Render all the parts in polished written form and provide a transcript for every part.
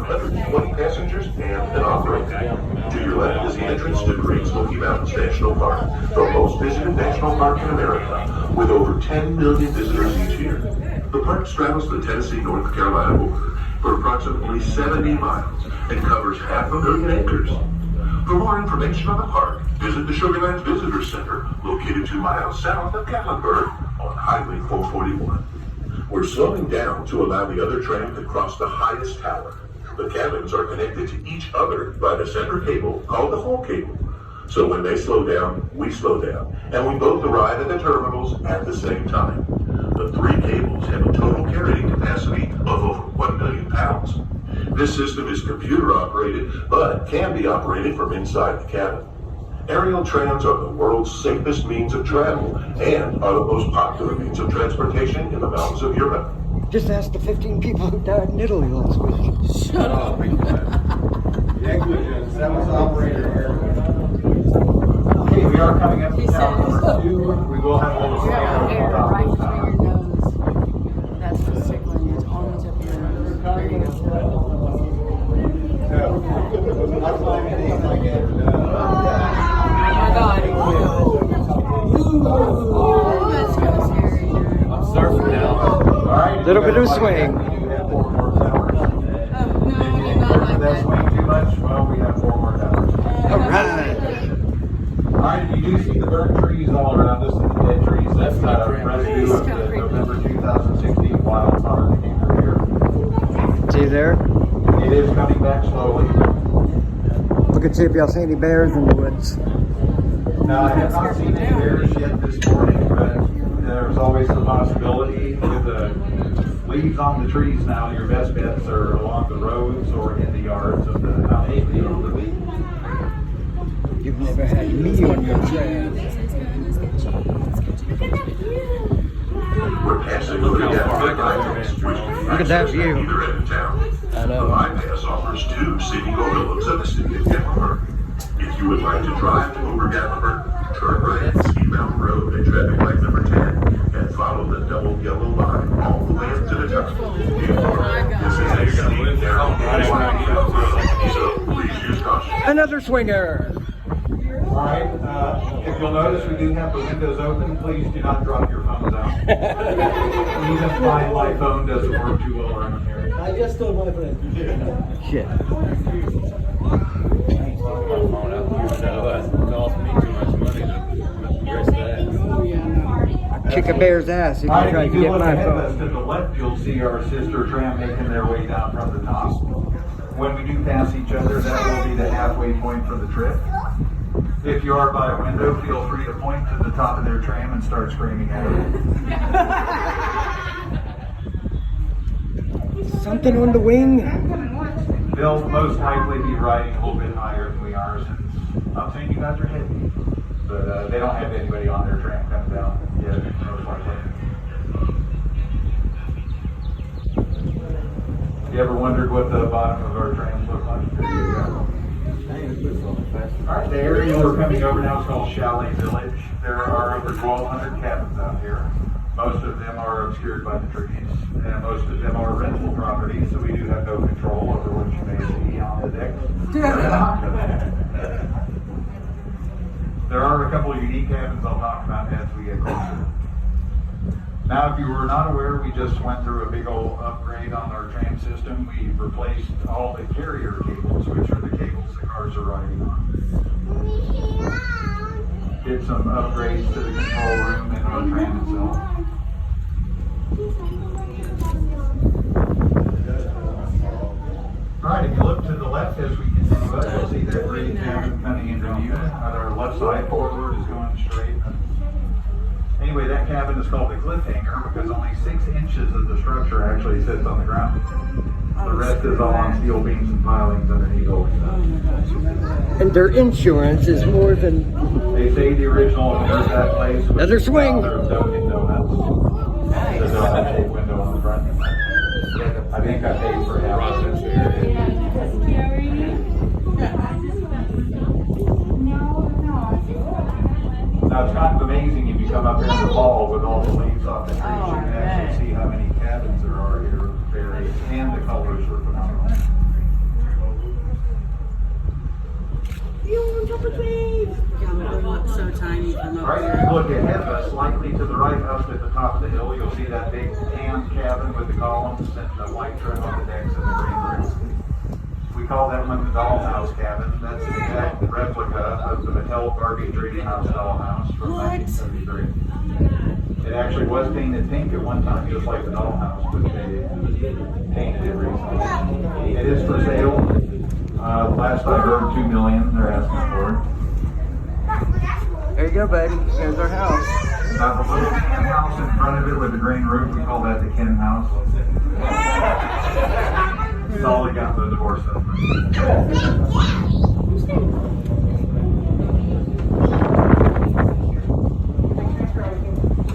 120 passengers and an operator. To your left is the entrance to Great Smoky Mountains National Park, the most visited national park in America, with over 10 million visitors each year. The park straddles the Tennessee-North Carolina border for approximately 70 miles and covers 500,000 acres. For more information on the park, visit the Sugarland Visitor Center, located 2 miles south of Gatlinburg on Highway 441. We're slowing down to allow the other tram to cross the highest tower. The cabins are connected to each other by the center cable called the haul cable. So when they slow down, we slow down, and we both arrive at the terminals at the same time. The 3 cables have a total carrying capacity of over 1 million pounds. This system is computer operated, but can be operated from inside the cabin. Aerial trams are the world's safest means of travel and are the most popular means of transportation in the mountains of Europe. Just ask the 15 people who died in Italy last week. Shut up. Negligence, that was operator error. Okay, we are coming up to town number 2. We will have a little scan Air over right this through time. your nose. That's what's tickling. It's almost up your nose. There you go. I'll climb anything I get. Oh my God. Ooh, that's kind of scary. I'm surfing now. All right. Little bit of a swing. We have 4 more towers. Oh, no, If you you're think not like that that. swing too much, well, we have 4 more towers. All right. All right, you do see the burnt trees all around us and the dead trees. That's not a residue of the November 2016 wildfire that came through here. See there? It is coming back slowly. Look and see if y'all see any bears in the woods. Now, I have not seen any bears yet this morning, but there's always the possibility with the leaves on the trees now. Your best bets are along the roads or in the yards of the houses. You've never had me on your tram. We're passing through Gatlinburg bypass, which Look at that view. either end of town. I The know. bypass offers 2 scenic overlooks of the city of Gatlinburg. If you would like to drive over Gatlinburg, turn right at Ski Mountain Road at traffic light number 10 and follow the double yellow line all the way up to the top. This is a steep, narrow, and winding road, so please use caution. Another swinger. All right, if you'll notice, we do have the windows open. Please do not drop your phones out. Even my phone doesn't work too well around here. I just told my friend. Shit. Kick a bear's ass if you All right, try if to you get look my ahead of us phone. to the left, you'll see our sister tram making their way down from the top. When we do pass each other, that will be the halfway point for the trip. If you are by a window, feel free to point to the top of their tram and start screaming at them. Something on the wing. They'll most likely be riding a little bit higher than we are, since I'm saying you guys are heavy. But they don't have anybody on their tram coming down yet, most likely. You ever wondered what the bottom of our trams look like? There you go. Alright, the area we're coming over now is called Chalet Village. There are over 1,200 cabins out here. Most of them are obscured by the trees, and most of them are rental properties, so we do have no control over what you may see on the deck. There are a couple of unique cabins I'll talk about as we get closer. Now, if you were not aware, we just went through a big old upgrade on our tram system. We replaced all the carrier cables, which are the cables the cars are riding on. Did some upgrades to the control room and our tram itself. Alright, if you look to the left as we continue up, you'll see that green cabin coming into view. On our left side forward is going straight. Anyway, that cabin is called the cliffhanger because only 6 inches of the structure actually sits on the ground. The rest is all on steel beams and pilings underneath. And their insurance is more than... They say the original owner of that place was Another swing. the founder of Dunkin' Donuts. The donut-shaped window on the front. I think I paid for half of it. Now it's kind of amazing if you come up here in the fall with all the leaves off the trees, you can actually see how many cabins there are here, various, and the colors are phenomenal. property to the right, up at the top of the hill, you'll see that big tan cabin with the columns and the white trim on the decks and the green roof. We call that one the dollhouse cabin. That's an exact replica of the Mattel Barbie Dream House dollhouse from 1973. It actually was painted pink at one time, just like the dollhouse, but they painted it recently. It is for sale. Last I heard, $2 million they're asking for it. There you go, buddy. Here's our house. Got the little tan house in front of it with the green roof. We call that the Ken house. It's all we got for the divorce settlement.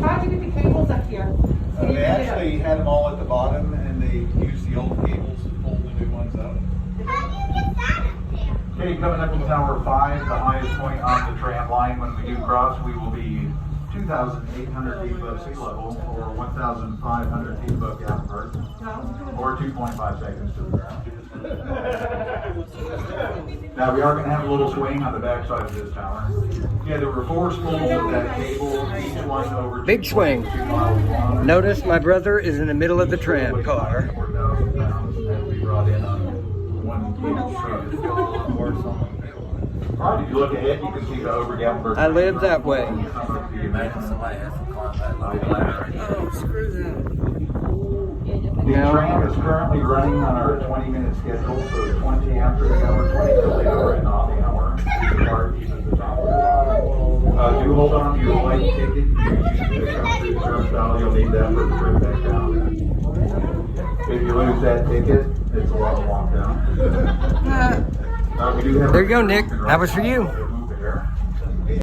How'd you get the cables up here? They actually had them all at the bottom, and they used the old cables to pull the new ones up. Okay, coming up to Tower 5, the highest point on the tram line. When we do cross, we will be 2,800 feet above sea level, or 1,500 feet above Gatlinburg, or 2.5 seconds to the ground. Now, we are going to have a little swing on the backside of this tower. Yeah, there were 4 spools of that cable, each one over Big swing. 2 miles long. Notice my brother is in the middle of the tram car. 4,000 pounds that we brought in on one cable truck. All right, if you look ahead, you can see the over Gatlinburg. I live that way. Oh, screw that. The tram is currently running on our 20-minute schedule, so 20 after the hour, 20 till the hour, and on the hour. The car keeps at the top of the line. Do hold on to your white ticket. You use it to come through the turnstile. You'll need that for the trip back down. If you lose that ticket, it's a lot to walk down. We do have There you go, Nick. That was for you.